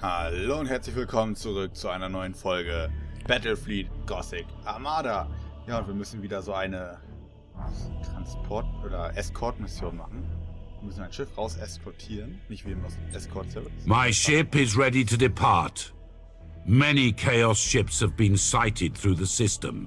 Hallo und herzlich willkommen zurück zu einer neuen Folge Battlefleet Gothic Armada. Ja, und wir müssen wieder so eine Transport- oder Escort-Mission machen. Wir müssen ein Schiff raus eskortieren, nicht wie im Escort-Service. My ship is ready to depart. Many Chaos ships have been sighted through the system.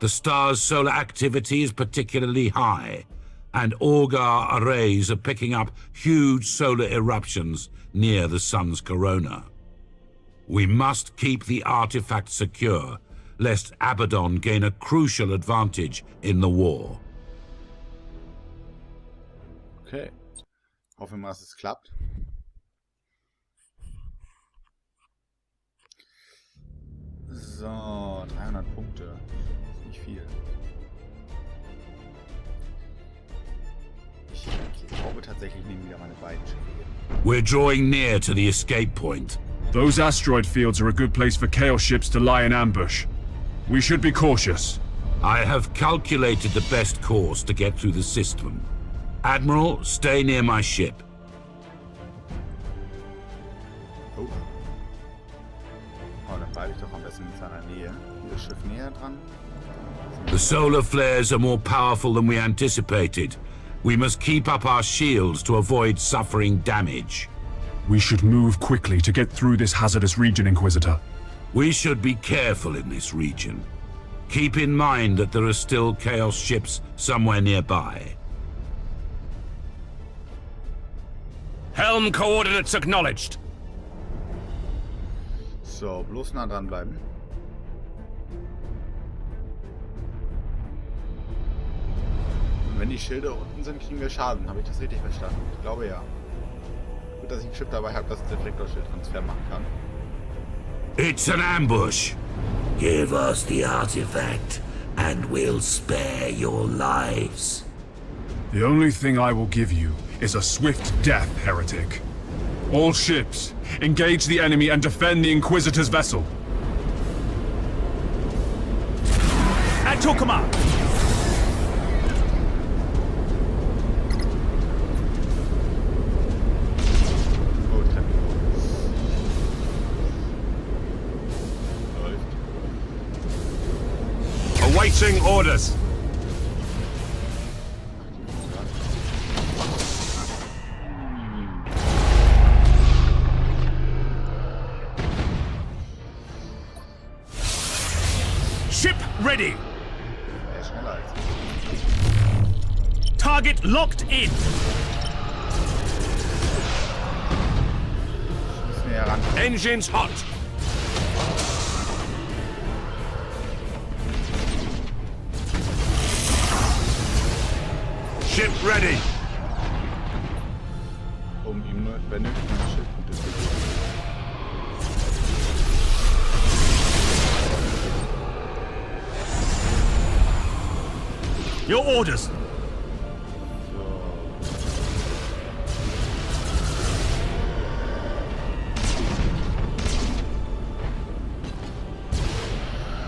The star's solar activity is particularly high, and Auge arrays are picking up huge solar eruptions near the sun's corona. We must keep the artifact secure, lest Abaddon gain a crucial advantage in the war. Okay. Hoffen wir mal, dass es klappt. So, 300 Punkte. Das ist nicht viel. Ich glaube tatsächlich, nehmen wieder meine beiden Schiffe. We're drawing near to the escape point. Those asteroid fields are a good place for Chaos ships to lie in ambush. We should be cautious. I have calculated the best course to get through the system. Admiral, stay near my ship. Oh, dann bleibe ich doch am besten in seiner Nähe. Das Schiff näher dran. The solar flares are more powerful than we anticipated. We must keep up our shields to avoid suffering damage. We should move quickly to get through this hazardous region, Inquisitor. We should be careful in this region. Keep in mind that there are still Chaos ships somewhere nearby. Helm coordinates acknowledged. So, bloß nah dran bleiben. Und wenn die Schilde unten sind, kriegen wir Schaden. Habe ich das richtig verstanden? Ich glaube ja. Gut, dass ich ein Schiff dabei habe, das einen Reflektorschildtransfer machen kann. It's an ambush. Give us the artifact, and we'll spare your lives. The only thing I will give you is a swift death, heretic. All ships, engage the enemy and defend the Inquisitor's vessel. At your command. Oh, Treppe. Läuft. Awaiting orders. Ship ready. Er ist schneller als ich. Target locked in. Müssen wir heran. Engines hot. Ship ready. Um ihm nur benötigte Schildpunkte zu geben. Your orders.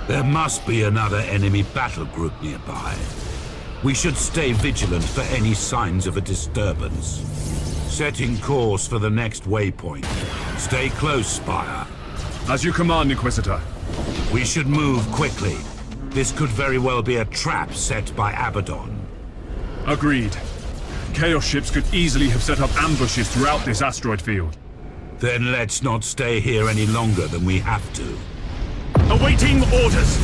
There must be another enemy battle group nearby. We should stay vigilant for any signs of a disturbance. Setting course for the next waypoint. Stay close, Spire. As you command, Inquisitor. We should move quickly. This could very well be a trap set by Abaddon. Agreed. Chaos ships could easily have set up ambushes throughout this asteroid field. Then let's not stay here any longer than we have to. Awaiting orders.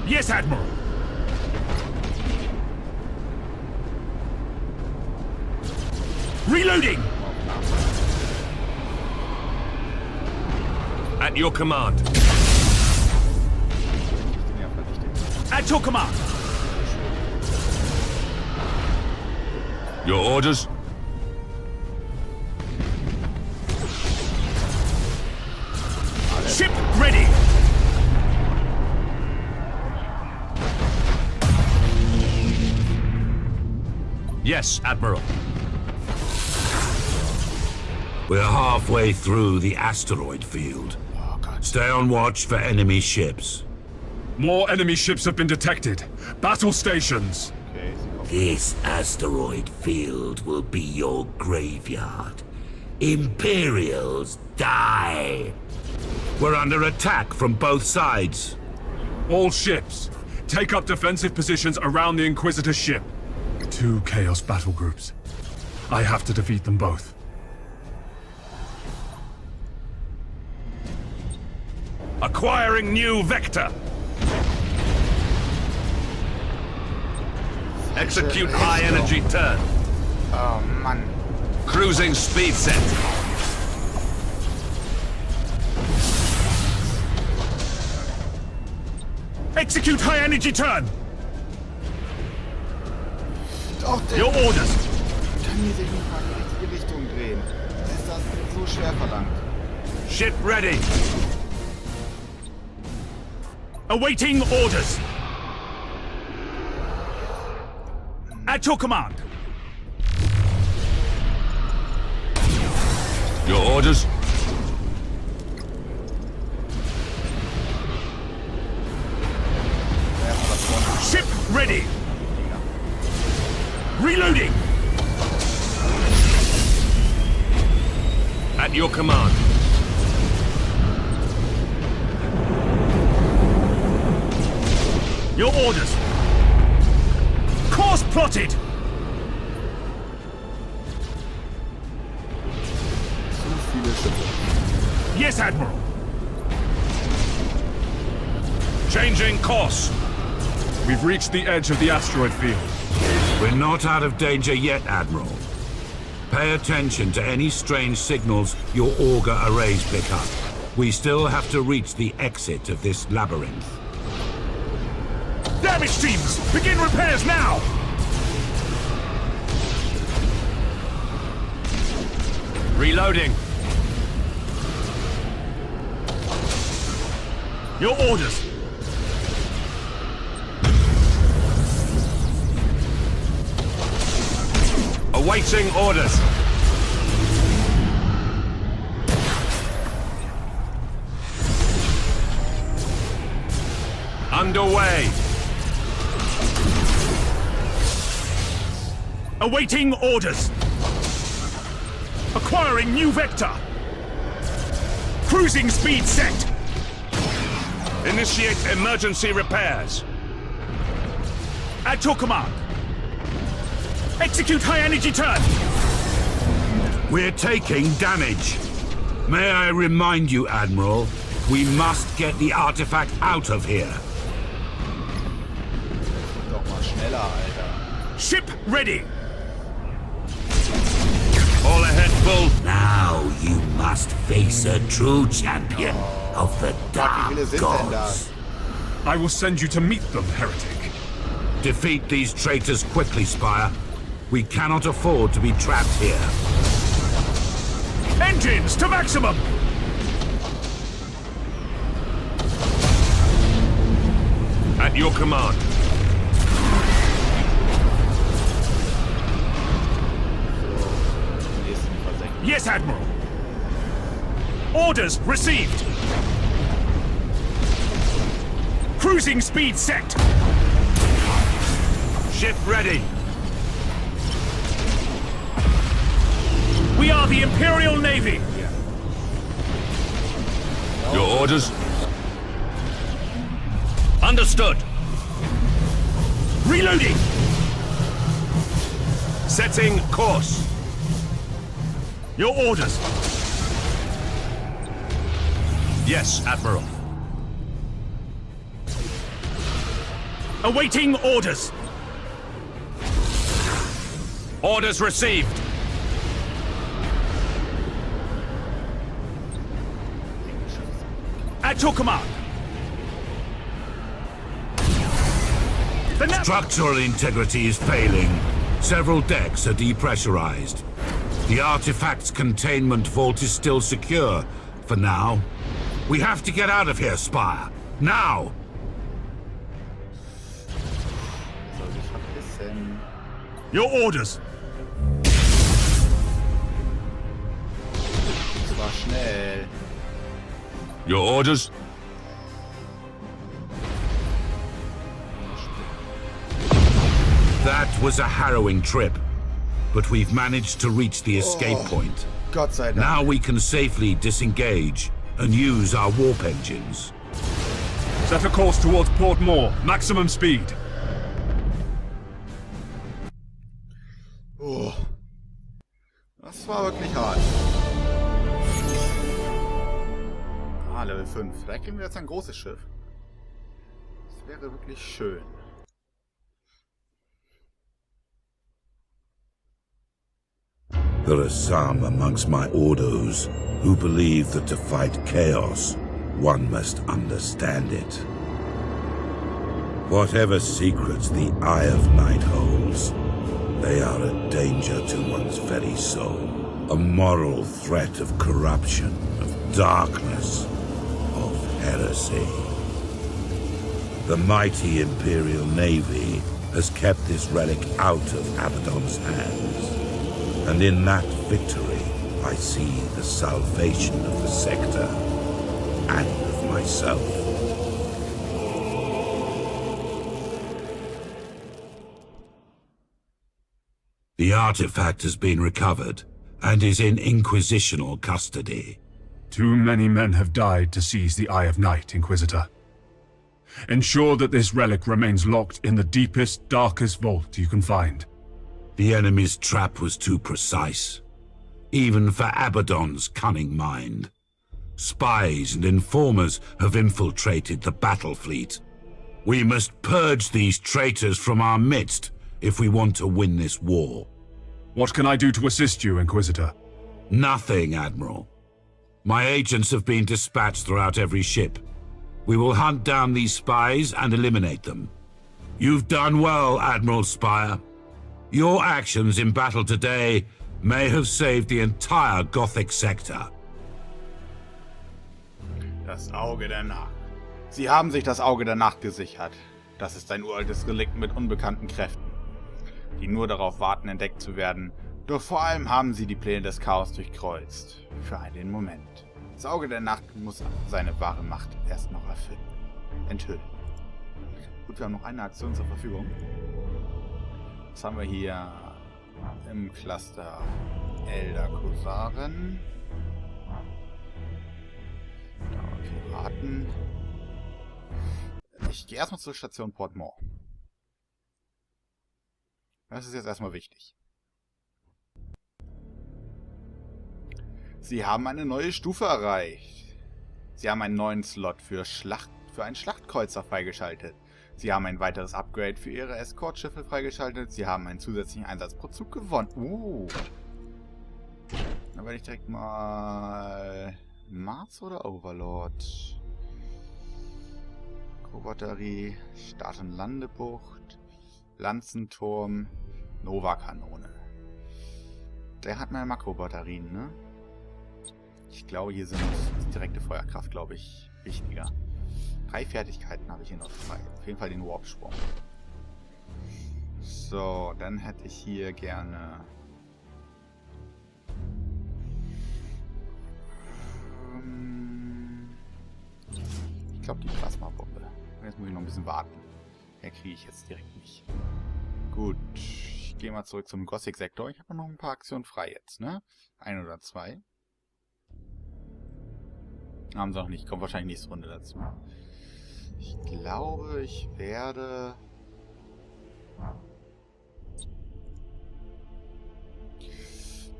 Yes, Admiral. Reloading. At your command. Ja, vernichtet. At your command. Your orders? Ship ready. Yes, Admiral. We're halfway through the asteroid field. Stay on watch for enemy ships. More enemy ships have been detected. Battle stations. Okay, sie kommen. This asteroid field will be your graveyard. Imperials die. We're under attack from both sides. All ships, take up defensive positions around the Inquisitor ship. 2 Chaos battle groups. I have to defeat them both. Acquiring new vector. Execute high energy turn. Oh, Mann. Cruising speed set. Execute high energy turn. Doch, der Your orders. kann hier sich nicht mal in die richtige Richtung drehen. Ist das so schwer verlangt? Ship ready. Awaiting orders. At your command. Your orders? Ship ready. Reloading. At your command. Your orders. Course plotted. Zu viele Schiffe. Yes, Admiral. Changing course. We've reached the edge of the asteroid field. We're not out of danger yet, Admiral. Pay attention to any strange signals your auger arrays pick up. We still have to reach the exit of this labyrinth. Damage teams, begin repairs now! Reloading. Your orders. Awaiting orders. Underway. Awaiting orders. Acquiring new vector. Cruising speed set. Initiate emergency repairs. At your command. Execute high energy turn. We're taking damage. May I remind you, Admiral, we must get the artifact out of here. Doch mal schneller, Alter. Ship ready. All ahead full. Now you must face a true champion of the Wie dark viele sind denn da? gods. I will send you to meet them, heretic. Defeat these traitors quickly, Spire. We cannot afford to be trapped here. Engines to maximum. At your command. Nächsten versenken. Yes, Admiral. Orders received. Cruising speed set. Ship ready. We are the Imperial Navy. Your orders? Understood. Reloading. Setting course. Your orders. Yes, Admiral. Awaiting orders. Orders received. At your command. Structural integrity is failing. Several decks are depressurized. The artifact's containment vault is still secure, for now. We have to get out of here, Spire. Now! Soll sich verpissen. Your orders. Das war schnell. Your orders? That was a harrowing trip, but we've managed to reach the escape point. Gott sei Dank. Now we can safely disengage and use our warp engines. Set a course towards Port Moore. Maximum speed. Oh. Das war wirklich hart. Ah, Level 5. Vielleicht kriegen wir jetzt ein großes Schiff. Das wäre wirklich schön. There are some amongst my Ordos who believe that to fight chaos, one must understand it. Whatever secrets the Eye of Night holds, they are a danger to one's very soul. A moral threat of corruption, of darkness, of heresy. The mighty Imperial Navy has kept this relic out of Abaddon's hands. And in that victory, I see the salvation of the sector and of myself. The artifact has been recovered and is in Inquisitional custody. Too many men have died to seize the Eye of Night, Inquisitor. Ensure that this relic remains locked in the deepest, darkest vault you can find. The enemy's trap was too precise, even for Abaddon's cunning mind. Spies and informers have infiltrated the Battlefleet. We must purge these traitors from our midst if we want to win this war. What can I do to assist you, Inquisitor? Nothing, Admiral. My agents have been dispatched throughout every ship. We will hunt down these spies and eliminate them. You've done well, Admiral Spire. Your actions in battle today may have saved the entire Gothic sector. Das Auge der Nacht. Sie haben sich das Auge der Nacht gesichert. Das ist ein uraltes Relikt mit unbekannten Kräften, die nur darauf warten, entdeckt zu werden. Doch vor allem haben sie die Pläne des Chaos durchkreuzt. Für einen Moment. Das Auge der Nacht muss seine wahre Macht erst noch enthüllen. Gut, wir haben noch eine Aktion zur Verfügung. Was haben wir hier im Cluster? Elder Kusaren. Piraten. Ich gehe erstmal zur Station Port Moore. Das ist jetzt erstmal wichtig. Sie haben eine neue Stufe erreicht. Sie haben einen neuen Slot für einen Schlachtkreuzer freigeschaltet. Sie haben ein weiteres Upgrade für ihre Eskortschiffe freigeschaltet. Sie haben einen zusätzlichen Einsatz pro Zug gewonnen. Dann werde ich direkt mal Mars oder Overlord? Batterie, Start- und Landebucht, Lanzenturm, Nova-Kanone. Der hat meine Makrobatterien, ne? Ich glaube, hier sind direkte Feuerkraft, glaube ich, wichtiger. 3 Fertigkeiten habe ich hier noch frei. Auf jeden Fall den Warp-Sprung. So, dann hätte ich hier gerne... Ich glaube, die Plasmabombe. Jetzt muss ich noch ein bisschen warten. Mehr kriege ich jetzt direkt nicht. Gut, ich gehe mal zurück zum Gothic-Sektor. Ich habe noch ein paar Aktionen frei jetzt, ne? 1 oder 2. Haben sie noch nicht. Kommt wahrscheinlich nächste Runde dazu. Ich glaube, ich werde...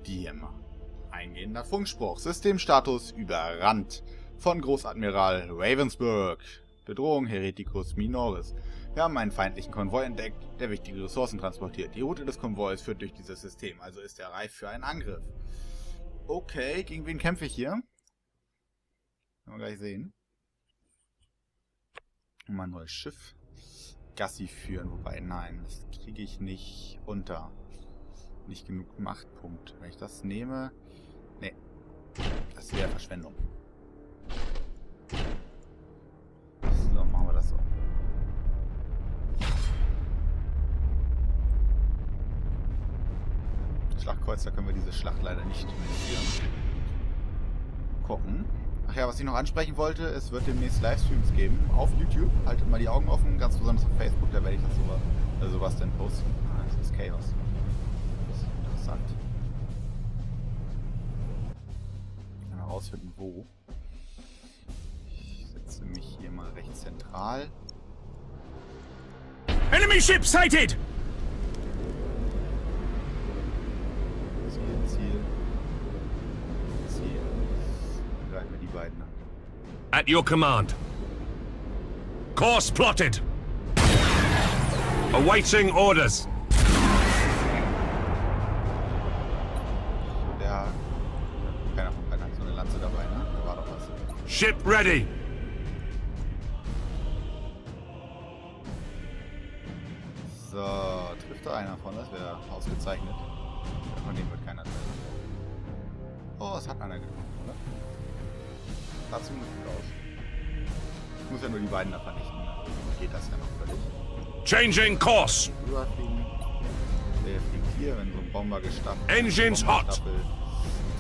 die hier machen. Eingehender Funkspruch. Systemstatus überrannt. Von Großadmiral Ravensburg. Bedrohung Hereticus Minoris. Wir haben einen feindlichen Konvoi entdeckt, der wichtige Ressourcen transportiert. Die Route des Konvois führt durch dieses System, also ist er reif für einen Angriff. Okay, gegen wen kämpfe ich hier? Können wir gleich sehen. Mal ein neues Schiff. Gassi führen, wobei, nein, das kriege ich nicht unter. Nicht genug Machtpunkt. Wenn ich das nehme... Nee, das wäre Verschwendung. So, machen wir das so. Schlachtkreuzer können wir diese Schlacht leider nicht führen. Gucken. Ach ja, was ich noch ansprechen wollte, es wird demnächst Livestreams geben auf YouTube. Haltet mal die Augen offen, ganz besonders auf Facebook, da werde ich das sowas dann posten. Ah, das ist Chaos. Das ist interessant. rausfinden, wo. Ich setze mich hier mal recht zentral. Enemy ship sighted! Ziel. Dann greifen wir die beiden an. At your command. Course plotted. Awaiting orders. Keiner von beiden hat so eine Lanze dabei, ne? Da war doch was. Ship ready. So, trifft da einer von, das wäre ausgezeichnet. Von dem wird keiner treffen. Oh, es hat einer getroffen, oder? Sah ziemlich gut aus. Ich muss ja nur die beiden da vernichten. Dann geht das ja noch völlig. Changing course. Überfliegen. Der fliegt hier, wenn so ein Bomber gestapelt Engines hot.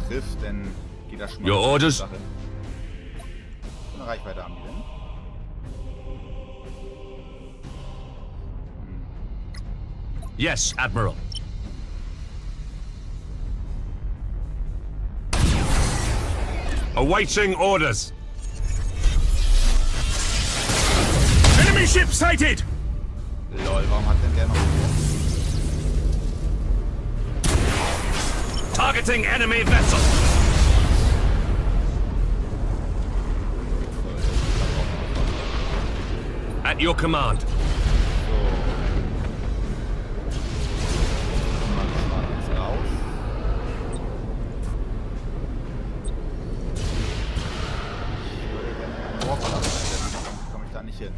Trifft, dann geht das schon mal. Your orders. So eine Reichweite haben die denn? Yes, Admiral. Awaiting orders. Enemy ship sighted! Lol, warum hat denn der noch... Targeting enemy vessel. At your command. Komme ich da nicht hin.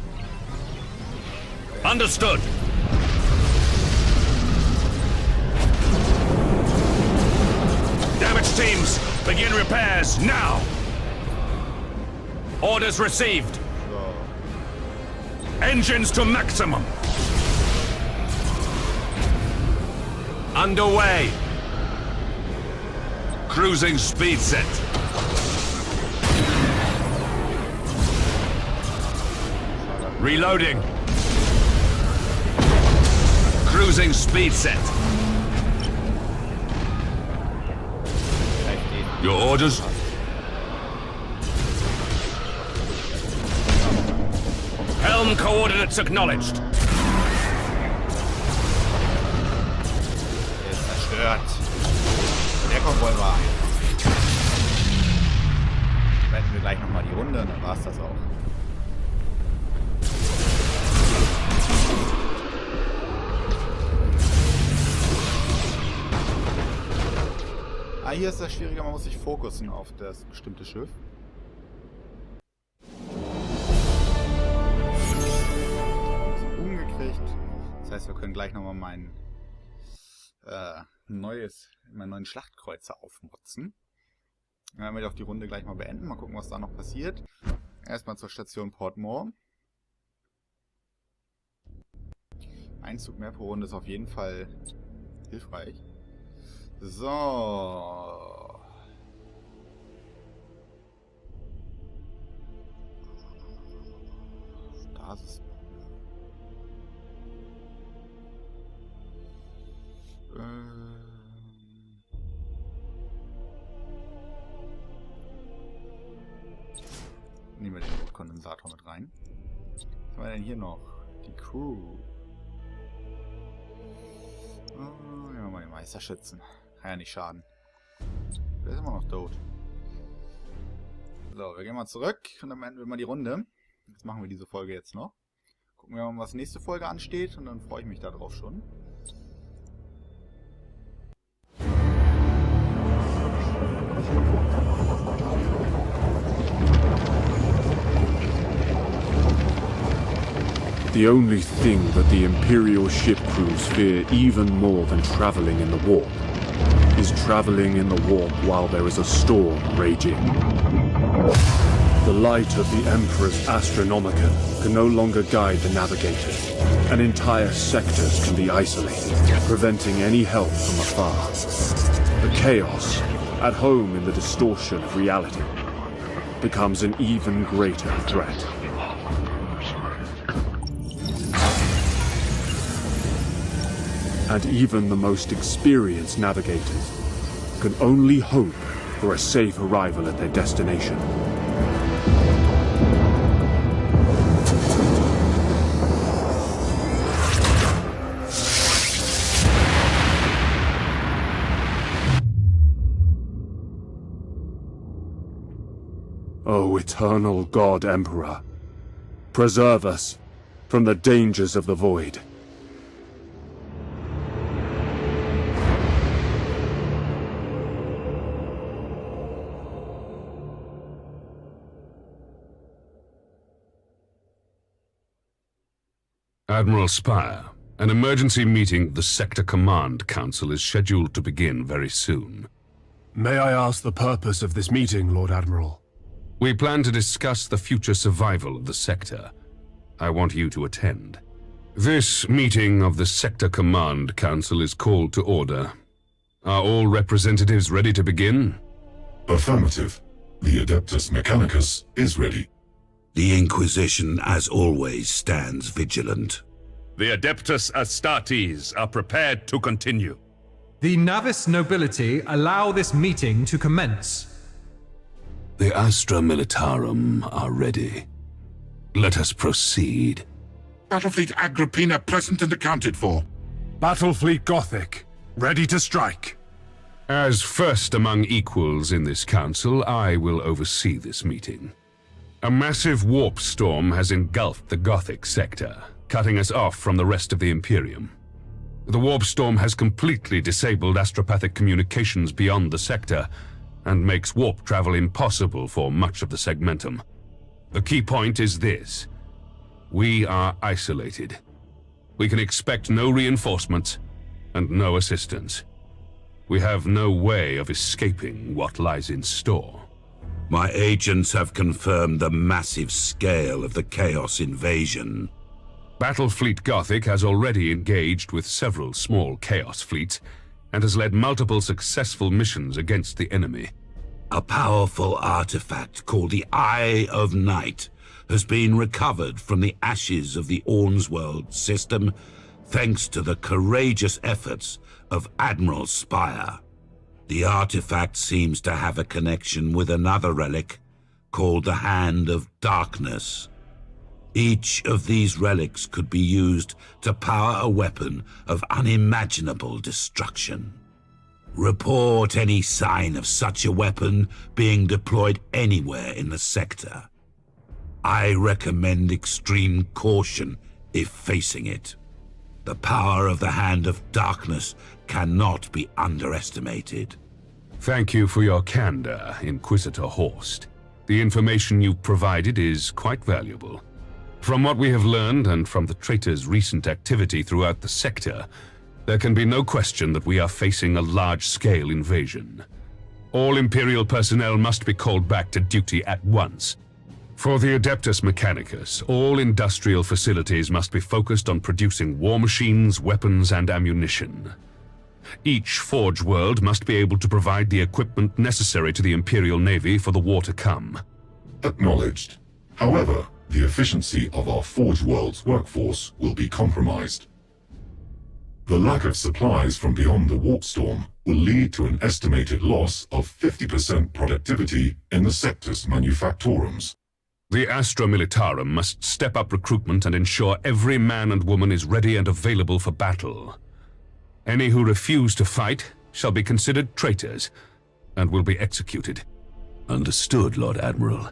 Understood. Damage teams, begin repairs now. Orders received. So. Engines to maximum. Underway. Cruising speed set. Reloading. Cruising speed set. Your orders? Helm coordinates acknowledged. Der ist zerstört. Der Konvoi war ein. Beenden wir gleich nochmal die Runde, dann war's das auch. Ah, hier ist das schwieriger, man muss sich fokussen auf das bestimmte Schiff. Umgekriegt. Das heißt, wir können gleich nochmal meinen neuen Schlachtkreuzer aufmotzen. Dann werden wir auch die Runde gleich mal beenden. Mal gucken, was da noch passiert. Erstmal zur Station Portmore. Ein Zug mehr pro Runde ist auf jeden Fall hilfreich. So. Stasis. Nehmen wir den Notkondensator mit rein. Was haben wir denn hier noch? Die Crew. Oh, ja, mal die Meisterschützen. Kann ja nicht schaden. Der ist immer noch tot. So, wir gehen mal zurück und dann beenden wir mal die Runde. Jetzt machen wir diese Folge jetzt noch. Gucken wir mal, was nächste Folge ansteht und dann freue ich mich darauf schon. The only thing that the Imperial ship crews fear even more than traveling in the warp is traveling in the warp while there is a storm raging. The light of the Emperor's Astronomicon can no longer guide the navigators, and entire sectors can be isolated, preventing any help from afar. The chaos, at home in the distortion of reality, becomes an even greater threat. And even the most experienced navigators can only hope for a safe arrival at their destination. O eternal God Emperor, preserve us from the dangers of the void. Admiral Spire, an emergency meeting of the Sector Command Council is scheduled to begin very soon. May I ask the purpose of this meeting, Lord Admiral? We plan to discuss the future survival of the sector. I want you to attend. This meeting of the Sector Command Council is called to order. Are all representatives ready to begin? Affirmative. The Adeptus Mechanicus is ready. The Inquisition, as always, stands vigilant. The Adeptus Astartes are prepared to continue. The Navis nobility allow this meeting to commence. The Astra Militarum are ready. Let us proceed. Battlefleet Agrippina present and accounted for. Battlefleet Gothic, ready to strike. As first among equals in this council, I will oversee this meeting. A massive warp storm has engulfed the Gothic sector, cutting us off from the rest of the Imperium. The warp storm has completely disabled astropathic communications beyond the sector, and makes warp travel impossible for much of the segmentum. The key point is this: we are isolated. We can expect no reinforcements and no assistance. We have no way of escaping what lies in store. My agents have confirmed the massive scale of the Chaos invasion. Battlefleet Gothic has already engaged with several small Chaos fleets and has led multiple successful missions against the enemy. A powerful artifact called the Eye of Night has been recovered from the ashes of the Ornsworld system thanks to the courageous efforts of Admiral Spire. The artifact seems to have a connection with another relic called the Hand of Darkness. Each of these relics could be used to power a weapon of unimaginable destruction. Report any sign of such a weapon being deployed anywhere in the sector. I recommend extreme caution if facing it. The power of the Hand of Darkness cannot be underestimated. Thank you for your candor, Inquisitor Horst. The information you've provided is quite valuable. From what we have learned and from the traitors' recent activity throughout the sector, there can be no question that we are facing a large-scale invasion. All Imperial personnel must be called back to duty at once. For the Adeptus Mechanicus, all industrial facilities must be focused on producing war machines, weapons, and ammunition. Each Forge world must be able to provide the equipment necessary to the Imperial Navy for the war to come. Acknowledged. However, the efficiency of our Forge world's workforce will be compromised. The lack of supplies from beyond the warp storm will lead to an estimated loss of 50% productivity in the sector's manufactorums. The Astra Militarum must step up recruitment and ensure every man and woman is ready and available for battle. Any who refuse to fight shall be considered traitors and will be executed. Understood, Lord Admiral.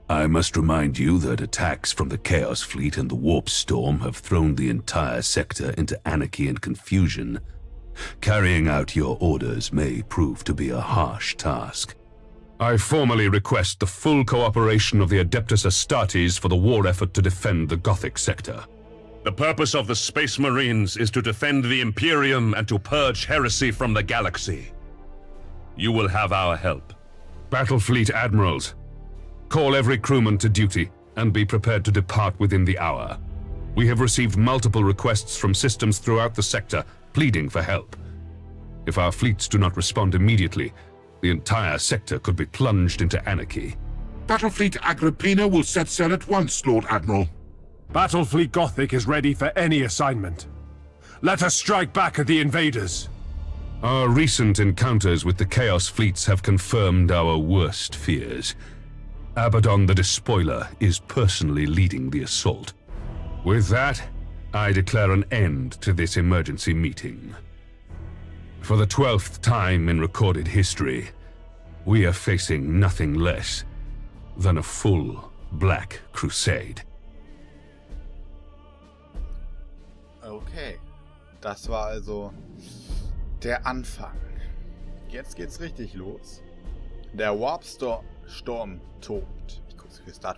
I must remind you that attacks from the Chaos Fleet and the Warp Storm have thrown the entire sector into anarchy and confusion. Carrying out your orders may prove to be a harsh task. I formally request the full cooperation of the Adeptus Astartes for the war effort to defend the Gothic sector. The purpose of the Space Marines is to defend the Imperium and to purge heresy from the galaxy. You will have our help. Battlefleet Admirals, call every crewman to duty and be prepared to depart within the hour. We have received multiple requests from systems throughout the sector pleading for help. If our fleets do not respond immediately, the entire sector could be plunged into anarchy. Battlefleet Agrippina will set sail at once, Lord Admiral. Battlefleet Gothic is ready for any assignment. Let us strike back at the invaders. Our recent encounters with the Chaos fleets have confirmed our worst fears. Abaddon the Despoiler is personally leading the assault. With that, I declare an end to this emergency meeting. For the 12th time in recorded history, we are facing nothing less than a full Black Crusade. Okay, das war also der Anfang. Jetzt geht's richtig los. Der Warpstorm tobt. Ich gucke, wie es da.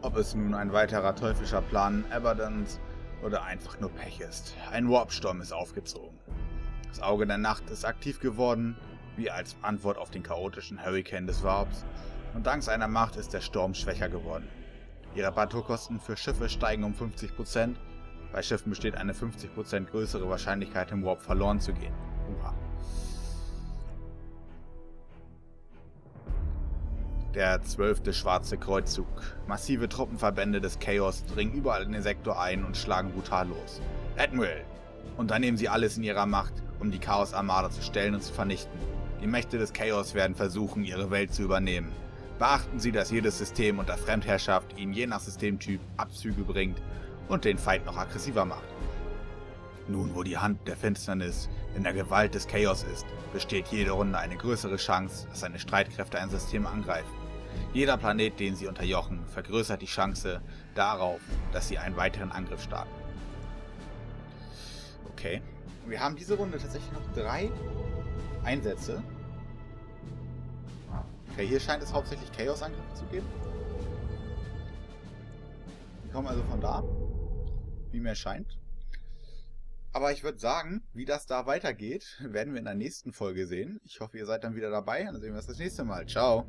Ob es nun ein weiterer teuflischer Plan Abaddons oder einfach nur Pech ist. Ein Warpstorm ist aufgezogen. Das Auge der Nacht ist aktiv geworden, wie als Antwort auf den chaotischen Hurrikan des Warps. Und dank seiner Macht ist der Sturm schwächer geworden. Die Reparaturkosten für Schiffe steigen um 50%. Bei Schiffen besteht eine 50% größere Wahrscheinlichkeit, im Warp verloren zu gehen. Uha. Der 12. Schwarze Kreuzzug. Massive Truppenverbände des Chaos dringen überall in den Sektor ein und schlagen brutal los. Admiral! Unternehmen Sie alles in Ihrer Macht, um die Chaos Armada zu stellen und zu vernichten. Die Mächte des Chaos werden versuchen, Ihre Welt zu übernehmen. Beachten Sie, dass jedes System unter Fremdherrschaft Ihnen je nach Systemtyp Abzüge bringt und den Feind noch aggressiver macht. Nun, wo die Hand der Finsternis in der Gewalt des Chaos ist, besteht jede Runde eine größere Chance, dass seine Streitkräfte ein System angreifen. Jeder Planet, den sie unterjochen, vergrößert die Chance darauf, dass sie einen weiteren Angriff starten. Okay, wir haben diese Runde tatsächlich noch 3 Einsätze. Okay, hier scheint es hauptsächlich Chaos-Angriffe zu geben. Die kommen also von da, wie mir scheint. Aber ich würde sagen, wie das da weitergeht, werden wir in der nächsten Folge sehen. Ich hoffe, ihr seid dann wieder dabei. Dann sehen wir uns das nächste Mal. Ciao.